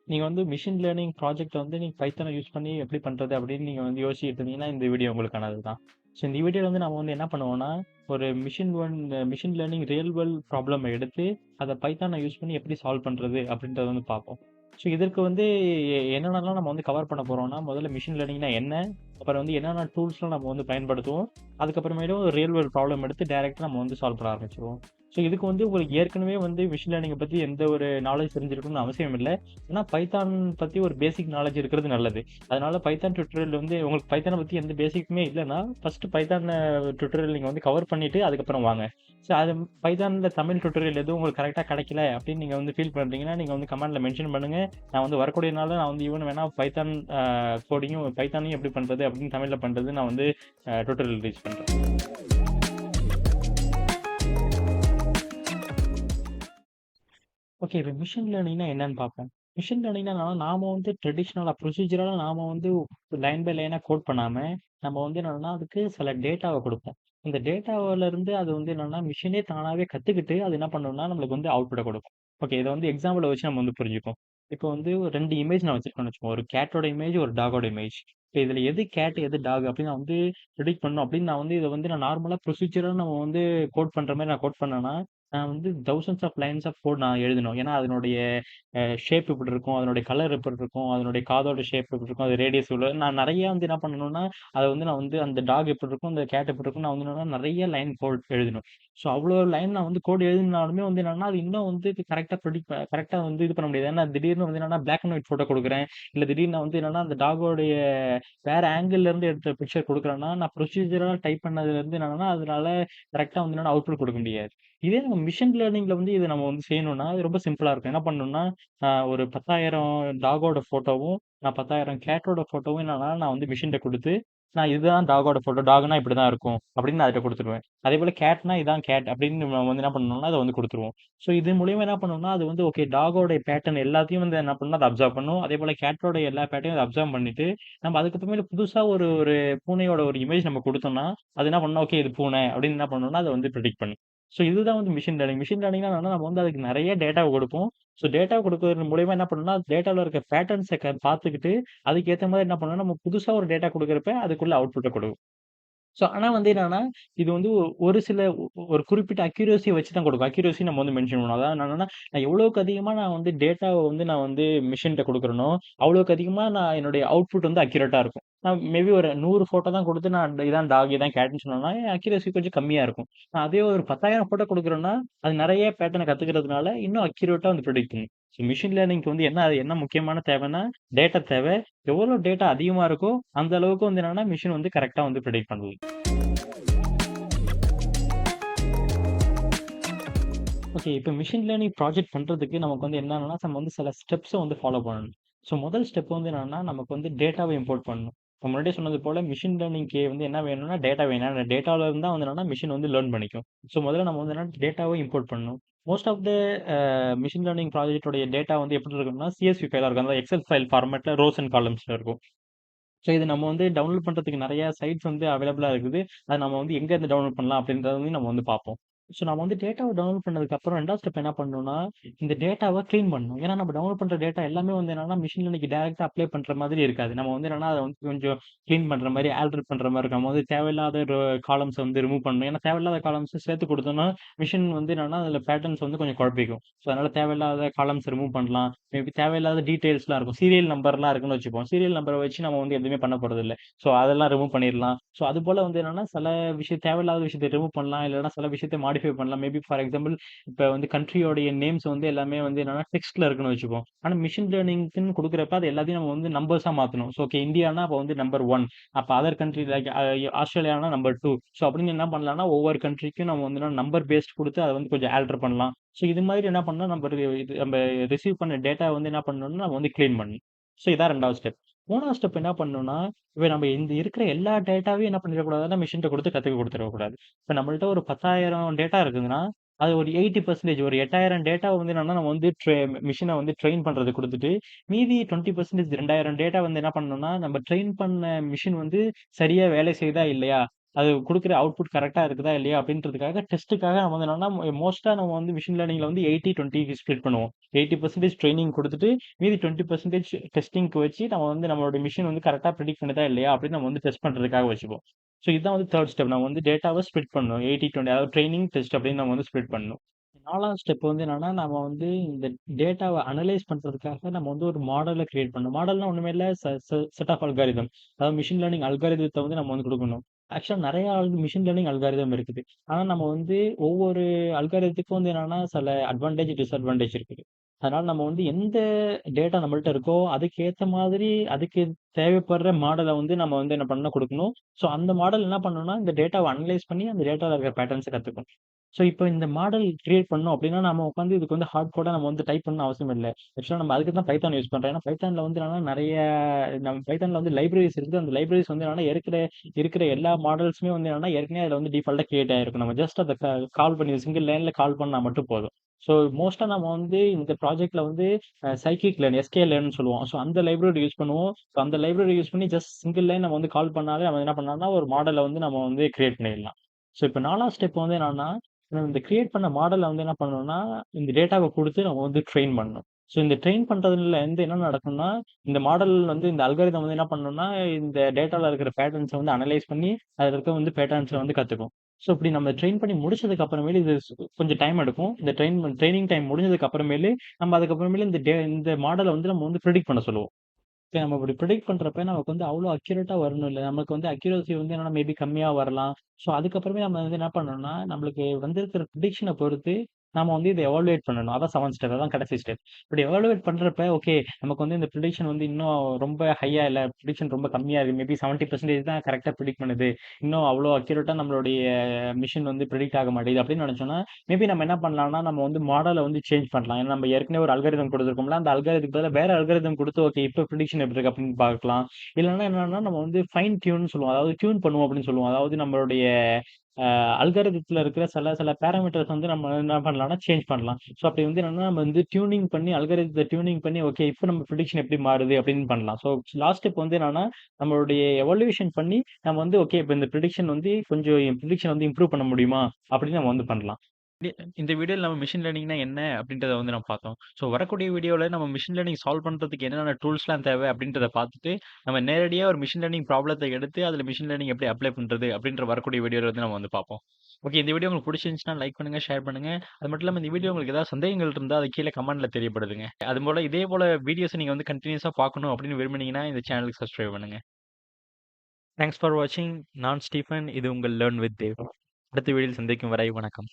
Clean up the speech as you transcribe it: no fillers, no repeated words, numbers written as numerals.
நீங்க வந்து machine learning project வந்து நீங்க பைத்தான யூஸ் பண்ணி எப்படி பண்றது அப்படின்னு நீங்க வந்து யோசிச்சுட்டு இருந்தீங்கன்னா இந்த வீடியோ உங்களுக்கானது தான். ஸோ இந்த வீடியோல வந்து நம்ம வந்து என்ன பண்ணுவோம்னா, ஒரு மிஷின் லேர்னிங் ரியல் வேர்ல்ட் ப்ராப்ளம எடுத்து அத பைத்தான யூஸ் பண்ணி எப்படி சால்வ் பண்றது அப்படின்றத வந்து பார்ப்போம். ஸோ இதற்கு வந்து என்னென்னலாம் நம்ம வந்து கவர் பண்ண போறோம்னா, முதல்ல மிஷின் லேர்னிங்னா என்ன? அப்புறம் வந்து என்னென்ன டூல்ஸ்லாம் நம்ம வந்து பயன்படுத்துவோம். அதுக்கப்புறமேலும் ரியல் வேர்ல்ட் ப்ராப்ளம் எடுத்து டைரக்ட்டா நம்ம வந்து சால்வ் பண்ண ஆரம்பிச்சுருவோம். ஸோ இதுக்கு வந்து உங்களுக்கு ஏற்கனவே வந்து மிஷின் லேர்னிங்க பத்தி எந்த ஒரு நாலேட்ஜ் தெரிஞ்சிருக்கணும்னு அவசியம் இல்ல. ஆனா பைத்தான் பத்தி ஒரு பேசிக் நாலேஜ் இருக்கிறது நல்லது. அதனால பைத்தான் டியூட்டோரியல் வந்து உங்களுக்கு பைத்தான பத்தி எந்த பேசிக்குமே இல்லன்னா, ஃபர்ஸ்ட் பைத்தான் டியூட்டோரியல் நீங்க வந்து கவர் பண்ணிட்டு அதுக்கப்புறம் வாங்க. ஸோ அது பைத்தான்ல தமிழ் டியூட்டோரியல் எதுவும் உங்களுக்கு கரெக்ட்டா கிடைக்கல அப்படின்னு நீங்க வந்து ஃபீல் பண்றீங்கன்னா, நீங்க வந்து கமெண்ட்ல மென்ஷன் பண்ணுங்க. நான் வந்து வரக்கூடிய நாள்ல நான் வந்து ஈவன் வேணா பைத்தான் பைத்தானையும் எப்படி பண்றது அப்படின்னு தமிழ்ல பண்றது நான் வந்து டியூட்டோரியல் ரிலீஸ் பண்றேன். ஓகே. இப்ப மிஷின் லேர்னிங்னா என்னன்னு பார்ப்போம். மிஷின் லேர்னிங்னா நாம வந்து ட்ரெடிஷனலா ப்ரொசீஜரலா நாம வந்து லைன் பை லைனா கோட் பண்ணாம, நம்ம வந்து என்னன்னா அதுக்கு சில டேட்டாவ குடுப்போம். இந்த டேட்டாவுல இருந்து அது வந்து என்னன்னா மிஷினே தானாவே கத்துக்கிட்டு அது என்ன பண்ணும்னா நம்மளுக்கு வந்து அவுட்புட்ட குடுக்கும். ஓகே. இத வந்து எக்ஸாம்பிள வச்சு நம்ம வந்து புரிஞ்சுப்போம். இப்போ வந்து ஒரு 2 இமேஜ் நான் வச்சிருக்கேன்னு வச்சுக்கோங்க. ஒரு கேட்டோட இமேஜ், ஒரு டாகோட இமேஜ். இப்ப இதுல எது கேட், எது டாக் அப்படின்னு நான் வந்து ப்ரெடிக்ட் பண்ணணும் அப்படின்னு நான் வந்து இத வந்து நான் நார்மலா ப்ரொசீஜரா நம்ம வந்து கோட் பண்ற மாரி நான் கோட் பண்ணேன்னா, நான் வந்து thousands of lines of code நான் எழுதணும். ஏன்னா, அதனுடைய ஷேப் இப்படி இருக்கும். அதனுடைய கலர் எப்படி இருக்கும். அதனுடைய காதோட ஷேப் எப்படி இருக்கும். அது ரேடியஸ் இவ்வளோ. நான் நெறைய வந்து என்ன பண்ணணும்னா, அத வந்து நான் வந்து அந்த டாக் எப்படி இருக்கும், அந்த கேட் எப்படி இருக்கும், நான் வந்து என்னன்னா நெறைய லைன் கோட் எழுதணும். ஸோ அவ்வளோ லைன் நான் வந்து கோட் எழுதினாலுமே வந்து என்னன்னா, அது இன்னும் வந்து கரெக்ட்டா வந்து இது பண்ண முடியாது. ஏன்னா, திடீர்னு வந்து என்னன்னா, பிளாக் அண்ட் ஒயிட் ஃபோட்டோ குடுக்குறேன். இல்ல திடீர்னு நான் வந்து என்னன்னா, அந்த டாகோடைய வேற ஆங்கிள்ல இருந்து எடுத்த பிக்சர் குடுக்குறேன்னா, நான் ப்ரொசீஜரா டைப் பண்ணதுலருந்து என்னன்னா, அதனால கரெக்ட்டா வந்து என்னன்னா அவுட்புட் குடுக்க முடியாது. இதே நம்ம மிஷின் லேர்னிங்ல வந்து இத நம்ம வந்து செய்யணும்னா, அது ரொம்ப சிம்பிளா இருக்கும். என்ன பண்ணணும்னா, ஒரு 10,000 டாகோட ஃபோட்டோவும், நான் 10,000 கேட்டோட ஃபோட்டோவும் என்னன்னா, நான் வந்து மிஷின்ட்ட குடுத்து, நான் இதுதான் டாகோட ஃபோட்டோ. டாக்னா இப்படிதான் இருக்கும். அப்படின்னு நான் அதுட்ட குடுத்துருவேன். அதேபோல கேட்னா இதான் கேட் அப்படின்னு நம்ம வந்து என்ன பண்ணணும்னா, அத வந்து குடுத்துருவோம். ஸோ இது மூலியமா என்ன பண்ணும்னா, அது வந்து ஓகே டாகோட பேட்டர்ன் எல்லாத்தையும் வந்து என்ன பண்ணும்னா, அத அப்சர்வ் பண்ணும். அதேபோல கேட்டோட எல்லா பேட்டர்னையும் அத அப்சர்வ் பண்ணிட்டு, நம்ம அதுக்கப்புறமேலு புதுசா ஒரு ஒரு பூனையோட ஒரு இமேஜ் நம்ம குடுத்தோம்னா, அது என்ன பண்ணும், ஓகே இது பூனை அப்படின்னு என்ன பண்ணும்னா, அத வந்து பிரெடிக்ட் பண்ணும். ஸோ இதுதான் வந்து மிஷின் லேர்னிங். மிஷின் லேர்னிங்னா என்னன்னா, நம்ம வந்து அதுக்கு நெறைய டேட்டாவ குடுப்போம். ஸோ டேட்டா குடுக்குறது மூலியமா என்ன பண்ணணும்னா, டேட்டால இருக்க பேட்டர்ன்ஸ பார்த்துக்கிட்டு, அதுக்கு ஏத்த மாரி என்ன பண்ணணும்னா, நம்ம புதுசா ஒரு டேட்டா குடுக்குறப்ப, அதுக்குள்ள அவுட்புட்ட குடுக்கும். ஸோ, ஆனா வந்து என்னன்னா, இது வந்து ஒரு சில ஒரு குறிப்பிட்ட அக்யூரசிய வச்சு தான் கொடுக்கும். அக்யூரசி நம்ம வந்து மென்ஷன் பண்ணணும். அதாவது என்னன்னா, நான் எவ்வளவுக்கு அதிகமா நான் வந்து டேட்டாவ வந்து நான் வந்து மெஷின்ட்ட குடுக்குறேனோ, அவ்வளவுக்கு அதிகமா நான் என்னுடைய அவுட்புட் வந்து அக்யூரேட்டா இருக்கும். நான் மேபி ஒரு 100 ஃபோட்டோ தான் குடுத்து நான் இதான் டாக், இதான் கேட்ன்னு சொன்னேன்னா, என் அக்யூரசி கொஞ்சம் கம்மியா இருக்கும். நான் அதே ஒரு 10,000 ஃபோட்டோ குடுக்குறேன்னா, அது நெறைய பேட்டர்ன கத்துக்கிறதுனால, இன்னும் அக்யூரேட்டா வந்து பிரெடிக்ட் பண்ணும். ஸோ, மிஷின் லேர்னிங்க்கு வந்து என்ன முக்கியமான தேவைன்னா, டேட்டா தேவை. எவ்வளோ டேட்டா அதிகமா இருக்கோ, அந்த அளவுக்கு வந்து என்னன்னா, மெஷின் வந்து கரெக்ட்டா வந்து பிரெடிக்ட் பண்ணுது. ஓகே. இப்ப மிஷின் லேர்னிங் ப்ராஜெக்ட் பண்றதுக்கு நமக்கு வந்து என்னன்னா, நம்ம வந்து சில ஸ்டெப்ஸ வந்து ஃபாலோ பண்ணணும். ஸோ முதல் ஸ்டெப் வந்து என்னன்னா, நமக்கு வந்து டேட்டாவ இம்போர்ட் பண்ணணும். இப்ப முன்னாடியே சொன்னது போல மிஷின் லேர்னிங்க்கு வந்து என்ன வேணும்னா, டேட்டா வேணும். ஏன்னா டேட்டால இருந்தா வந்து என்னன்னா, மிஷின் வந்து லேர்ன் பண்ணிக்கும். ஸோ முதல்ல நம்ம வந்து என்னன்னா, டேட்டாவ இம்போர்ட் பண்ணணும். Most of the machine learning ப்ராஜெக்ட்டோட டேட்டா வந்து எப்படி இருக்கும்னா, சிஎஸ்வி ஃபைலா இருக்கும். அதாவது எக்ஸெல் ஃபைல் ஃபார்மேட்ல ரோஸ் அண்ட் காலம்ஸ்ல இருக்கும். ஸோ இது நம்ம வந்து டவுன்லோட் பண்றதுக்கு நெறைய சைட்ஸ் வந்து அவைலபிளா இருக்குது. அத நம்ம வந்து எங்க இருந்து டவுன்லோட் பண்ணலாம் அப்படின்றத வந்து நம்ம வந்து பார்ப்போம். ஸோ நம்ம வந்து டேட்டாவ டவுன்லோட் பண்ணதுக்கு அப்புறம் 2வது ஸ்டெப் என்ன பண்ணணும்னா, இந்த டேட்டாவ கிளீன் பண்ணணும். ஏன்னா நம்ம டவுன்லோட் பண்ற டேட்டா எல்லாமே வந்து என்னன்னா, மிஷின்ல இன்னைக்கு டைரக்ட்டா அப்ளை பண்ற மாதிரி இருக்காது. நம்ம வந்து என்னன்னா, அத வந்து கொஞ்சம் கிளீன் பண்ற மாரி, ஆல்டர் பண்ற மாரி இருக்கும். நம்ம வந்து தேவையில்லாத காலம்ஸ வந்து ரிமூவ் பண்ணணும். ஏன்னா தேவையில்லாத காலம்ஸ் சேர்த்து குடுத்தோம்னா, மிஷின் வந்து என்னன்னா, அதில பேட்டர்ன்ஸ் வந்து கொஞ்சம் குழப்பிக்கும். ஸோ அதனால தேவையில்லாத காலம்ஸ் ரிமூவ் பண்ணலாம். மேபி தேவையில்லாத டீட்டெயில்ஸ்லாம் இருக்கும். சீரியல் நம்பர்லாம் இருக்குன்னு வச்சுப்போம். சீரியல் நம்பர வச்சு நம்ம வந்து எதுவுமே பண்ண போறதில்ல. ஸோ அதெல்லாம் ரிமூவ் பண்ணிறலாம். ஸோ அதுபோல வந்து என்னன்னா, சில தேவையில்லாத விஷயத்த ரிமூவ் பண்ணலாம். இல்லன்னா சில விஷயத்த மாடிஃபை பண்ணலாம். மேபி ஃபார் எக்ஸாம்பிள் இப்ப வந்து கண்ட்ரியோடைய நேம்ஸ் வந்து எல்லாமே வந்து என்னன்னா டெக்ஸ்ட்ல இருக்குன்னு வச்சுப்போம். ஆனா மிஷின் லேர்னிங்க்குன்னு குடுக்குறப்ப அது எல்லாத்தையும் நம்ம வந்து நம்பர்ஸா மாத்தணும். ஸோ ஓகே இந்தியான்னா அப்ப வந்து நம்பர் 1. அப்ப அதர் கண்ட்ரி லைக் ஆஸ்திரேலியானா நம்பர் 2. ஸோ அப்படின்னு என்ன பண்ணலாம்னா, ஒவ்வொரு கண்ட்ரிக்கும் நம்ம வந்து நம்பர் பேஸ்ட் குடுத்து அத வந்து கொஞ்சம் ஆல்டர் பண்ணலாம். ஸோ இது மாதிரி என்ன பண்ணலாம், நம்ம ரிசீவ் பண்ண டேட்டா வந்து என்ன பண்ணணும்னா, நம்ம வந்து கிளீன் பண்ணணும். ஸோ இதான் 2வது ஸ்டெப். 3வது ஸ்டெப் என்ன பண்ணணும்னா, இப்ப நம்ம இந்த இருக்கிற எல்லா டேட்டாவையும் என்ன பண்ணிறக்கூடாதுன்னா, மெஷின்ட்ட குடுத்து கத்துக்க குடுத்துறக்கூடாது. இப்ப நம்மள்ட்ட ஒரு 10,000 டேட்டா இருக்குதுன்னா, அது ஒரு 80% ஒரு 8,000 டேட்டாவ வந்து என்னன்னா, நம்ம வந்து மெஷின வந்து ட்ரெயின் பண்றதுக்கு குடுத்துட்டு, மீதி 20% 2,000 டேட்டா வந்து என்ன பண்ணணும்னா, நம்ம ட்ரெயின் பண்ண மெஷின் வந்து சரியா வேலை செய்யுதா இல்லையா? அது குடுக்குற அவுட்புட் கரெக்ட்டா இருக்குதா இல்லையா அப்படின்றதுக்காக டெஸ்ட்டுக்காக நம்ம வந்து என்னன்னா மோஸ்ட்டா நம்ம வந்து மிஷின் லேர்னிங்ல வந்து 80, 20 ஸ்ப்ளிட் பண்ணுவோம். 80% ட்ரெய்னிங் குடுத்துட்டு, மீதி 20% டெஸ்டிங்க்கு வச்சு நம்ம வந்து நம்மளோட மிஷின் வந்து கரெக்ட்டா ப்ரிடிக்ட் பண்ணுதா இல்லையா அப்படின்னு நம்ம வந்து டெஸ்ட் பண்றதுக்காக வச்சுப்போம். ஸோ இதான் வந்து 3 ஸ்டெப். நம்ம வந்து டேட்டாவ ஸ்ப்ளிட் பண்ணணும். 80, 20 அதாவது ட்ரெய்னிங், டெஸ்ட் அப்படின்னு நம்ம வந்து ஸ்ப்ளிட் பண்ணணும். 4வது ஸ்டெப் வந்து என்னன்னா, நம்ம வந்து இந்த டேட்டாவ அனலைஸ் பண்றதுக்காக நம்ம வந்து ஒரு மாடல கிரியேட் பண்ணணும். மாடல்னா ஒண்ணுமே இல்ல. செ செ செட் ஆஃப் அல்காரிதம். அதாவது மெஷின் லேர்னிங் அல்காரிதத்த வந்து நம்ம வந்து குடுக்கணும். ஆக்சுவலா நெறைய மெஷின் லேர்னிங் அல்காரிதம் இருக்குது. ஆனா நம்ம வந்து ஒவ்வொரு அல்காரிதத்துக்கும் வந்து என்னன்னா, சில அட்வான்டேஜ், டிஸ்அட்வான்டேஜ் இருக்குது. அதனால நம்ம வந்து எந்த டேட்டா நம்மள்ட்ட இருக்கோ, அதுக்கு ஏத்த மாதிரி அதுக்கு தேவைப்படுற மாடல வந்து நம்ம வந்து என்ன பண்ணணும் குடுக்கணும். ஸோ அந்த மாடல் என்ன பண்ணணும்னா, இந்த டேட்டாவ அனலைஸ் பண்ணி அந்த டேட்டால இருக்கிற பேட்டர்ன்ஸ கத்துக்கும். ஸோ இப்ப இந்த மாடல் கிரியேட் பண்ணணும் அப்டின்னா, நாம உட்காந்து இதுக்கு வந்து ஹார்ட் கோடா நம்ம வந்து டைப் பண்ணணும்னு அவசியம் இல்ல. ஆக்சுவலா நம்ம அதுக்கு தான் பைத்தான் யூஸ் பண்றோம். ஏன்னா பைத்தான்ல வந்து என்னன்னா நெறைய நம்ம பைத்தான்ல வந்து லைப்ரரீஸ் இருக்குது. அந்த லைப்ரரீஸ் வந்து என்னன்னா இருக்கிற எல்லா மாடல்ஸுமே வந்து என்னன்னா, ஏற்கனவே அதுல வந்து டிஃபால்ட்டா கிரியேட் ஆயிருக்கும். நம்ம ஜஸ்ட் அத கால் பண்ணி சிங்கிள் லைன்ல கால் பண்ணா மட்டும் போதும். ஸோ மோஸ்ட்டா நம்ம வந்து இந்த ப்ராஜெக்ட்ல வந்து சைக்கிக் லேர்ன், எஸ்கே-லேர்ன்னு சொல்லுவோம். ஸோ அந்த லைப்ரரி யூஸ் பண்ணுவோம். ஸோ அந்த லைப்ரரி யூஸ் பண்ணி ஜஸ்ட் சிங்கிள் லைன் நம்ம வந்து கால் பண்ணாலே அவன் என்ன பண்ணான்னா, ஒரு மாடல வந்து நம்ம வந்து கிரியேட் பண்ணிடலாம். ஸோ இப்ப 4வது ஸ்டெப் வந்து என்னன்னா, இந்த கிரியேட் பண்ண மாடல வந்து என்ன பண்ணணும்னா, இந்த டேட்டாவ குடுத்து நம்ம வந்து ட்ரெயின் பண்ணணும். ஸோ இந்த ட்ரெயின் பண்றதுல வந்து என்ன நடக்கும்னா, இந்த மாடல் வந்து இந்த அல்காரிதம் வந்து என்ன பண்ணணும்னா, இந்த டேட்டால இருக்கிற பேட்டர்ன்ஸ வந்து அனலைஸ் பண்ணி, அதுல இருக்க வந்து பேட்டர்ன்ஸ வந்து கத்துக்கும். ஸோ இப்படி நம்ம ட்ரெயின் பண்ணி முடிச்சதுக்கு அப்புறமேலு இது கொஞ்சம் டைம் எடுக்கும். இந்த ட்ரெய்னிங் டைம் முடிஞ்சதுக்கு அப்புறமேலு, நம்ம அதுக்கப்புறமேலு இந்த மாடல வந்து நம்ம வந்து பிரெடிக்ட் பண்ண சொல்லுவோம். ஓகே. நம்ம இப்படி பிரெடிக்ட் பண்றப்ப நமக்கு வந்து அவ்வளோ அக்யூரேட்டா வரணும் இல்ல. நமக்கு வந்து அக்யூரசி வந்து என்னன்னா மேபி கம்மியா வரலாம். ஸோ அதுக்கப்புறமே நம்ம வந்து என்ன பண்ணணும்னா, நம்மளுக்கு வந்திருக்கிற ப்ரிடிக்ஷன பொறுத்து நாம வந்து இத எவாலுவேட் பண்ணணும். அதான் 7 ஸ்டெப். அதான் கடைசி ஸ்டெப். இப்படி எவாலுவேட் பண்றப்ப, ஓகே நமக்கு வந்து இந்த ப்ரிடிக்ஷன் வந்து இன்னும் ரொம்ப ஹையா இல்ல. ப்ரிடிக்ஷன் ரொம்ப கம்மியா இருக்கு. மேபி 70% தான் கரெக்ட்டா ப்ரிடிக்ட் பண்ணுது. இன்னும் அவ்வளோ அக்யூரேட்டா நம்மளுடைய மிஷின் வந்து ப்ரிடிக்ட் ஆக மாட்டேங்குது அப்படின்னு நினைச்சோம்னா, மேபி நம்ம என்ன பண்ணலாம்னா, நம்ம வந்து மாடல வந்து சேஞ்ச் பண்ணலாம். ஏன்னா நம்ம ஏற்கனவே ஒரு அல்காரிதம் குடுத்துருக்கோம்ல, அந்த அல்காரிதத்துக்கு பதிலா வேற அல்காரிதம் குடுத்து, ஓகே இப்ப ப்ரிடிக்ஷன் எப்படி இருக்கு அப்படின்னு பார்க்கலாம். இல்லன்னா என்னன்னா, நம்ம வந்து ஃபைன் டியூன்னு சொல்லுவோம். அதாவது டியூன் பண்ணுவோம் அப்படின்னு சொல்லுவோம். அதாவது நம்மளுடைய அல்காரிதத்துல இருக்கிற சில சில பாராமீட்டர்ஸ் வந்து நம்ம என்ன பண்ணலாம்னா சேஞ்ச் பண்ணலாம். ஸோ அப்படி வந்து என்னன்னா, நம்ம வந்து டியூனிங் பண்ணி அல்காரிதத்த டியூனிங் பண்ணி, ஓகே இப்ப நம்ம ப்ரிடிக்ஷன் எப்படி மாறுது அப்படின்னு பண்ணலாம். ஸோ லாஸ்ட் ஸ்டெப் வந்து என்னன்னா, நம்மளுடைய எவல்யூஷன் பண்ணி நம்ம வந்து ஓகே இப்ப இந்த ப்ரிடிக்ஷன் வந்து கொஞ்சம் ப்ரிடிக்ஷன் வந்து இம்ப்ரூவ் பண்ண முடியுமா? அப்படின்னு நம்ம வந்து பண்ணலாம். இ இந்த வீடியோல நம்ம மெஷின் லேர்னிங்னா என்ன அப்படின்றத வந்து நம்ம பார்த்தோம். ஸோ வரக்கூடிய வீடியோல நம்ம மெஷின் லேர்னிங் சால்வ் பண்றதுக்கு என்னென்ன டூல்ஸ்லாம் தேவை அப்படின்றத பார்த்துட்டு, நம்ம நேரடியா ஒரு மெஷின் லேர்னிங் ப்ராப்ளத்த எடுத்து, அதுல மெஷின் லேர்னிங் எப்படி அப்ளை பண்றது அப்படின்ற வரக்கூடிய வீடியோல வந்து நம்ம வந்து பார்ப்போம். ஓகே இந்த வீடியோ உங்களுக்கு புடிச்சிருந்துச்சுன்னா லைக் பண்ணுங்க, ஷேர் பண்ணுங்க. அது மட்டும் இல்லாம இந்த வீடியோ உங்களுக்கு ஏதாவது சந்தேகங்கள் இருந்தா அது கீழ கமெண்ட்ல தெரியப்படுத்துங்க. அதுபோல இதே போல வீடியோஸ நீங்க வந்து கன்டினியூஸா பார்க்கணும் அப்படின்னு விரும்புனீங்கன்னா இந்த சேனலுக்கு சப்ஸ்கிரைப் பண்ணுங்க. தேங்க்ஸ் ஃபார் வாட்சிங். நான் ஸ்டீஃபன். இது உங்கள் லேர்ன் வித் தேவ். அடுத்த வீடியோவில் சந்திக்கும் வரை வணக்கம்.